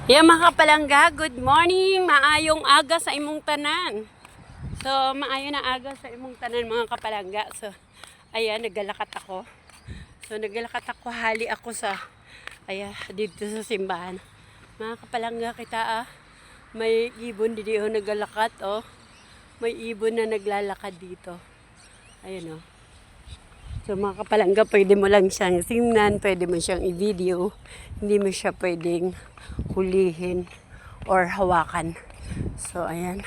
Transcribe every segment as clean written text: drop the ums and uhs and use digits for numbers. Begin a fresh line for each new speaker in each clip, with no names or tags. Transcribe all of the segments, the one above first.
Yeah, mga kapalangga, good morning. Maayong aga sa imong tanan. So, maayo na aga sa imong tanan mga kapalangga. So, ayan, naggalakat ako. So, naggalakat ako, hali ako sa, ayan, dito sa simbahan. Mga kapalangga kita may ibon dito naggalakat May ibon na naglalakad dito. Ayan So mga kapalangga, pwede mo lang siyang tingnan, pwede mo siyang i-video. Hindi mo siya pwedeng hulihin or hawakan. So ayan.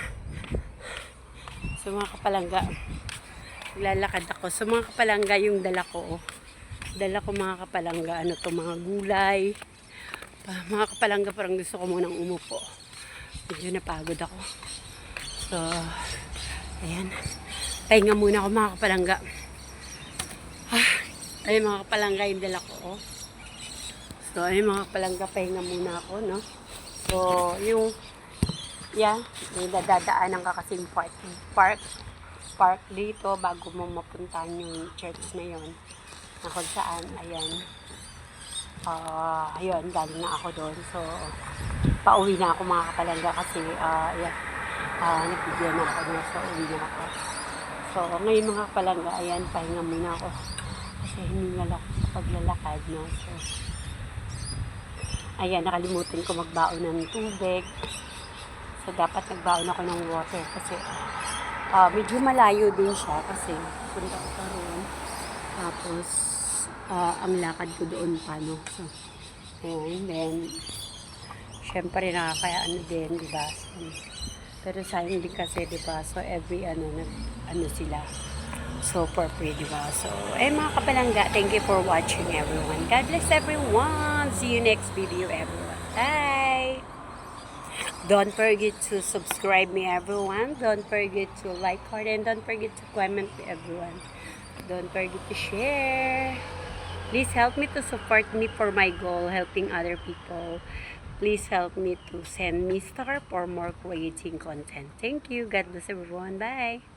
So mga kapalangga, lalakad ako. So mga kapalangga, yung dala ko mga kapalangga, mga gulay. Mga kapalangga, parang gusto ko munang umupo. Medyo napagod ako. So, ayan. Pahinga muna ako mga kapalangga. Ay mga kapalangga, yung dala ko So ay mga kapalangga, pahinga muna ako So yung may dadaanan ka kasing park dito bago mo mapuntahan yung church na yon na kung saan ayun, galing na ako doon. So pauwi na ako mga kapalangga kasi nagbigyan na ako so uwi na ako. So ngayon mga kapalangga, ayan, pahinga muna ako kasi hiningal ako sa paglalakad So ayan, nakalimutan ko magbaon ng tubig. So dapat nagbaon ako ng water kasi medyo malayo din siya kasi punta ko pa roon. Tapos ang lakad ko doon So ayan, then syempre nakakaya din, diba? Pero sayang din kasi, diba? So every sila so for free, diba? So mga kapalangga, thank you for watching everyone. God bless everyone. See you next video everyone. Bye. Don't forget to subscribe me everyone. Don't forget to like heart and don't forget to comment everyone. Don't forget to share. Please help me to support me for my goal, helping other people. Please help me to send me star for more creating content. Thank you. God bless everyone. Bye.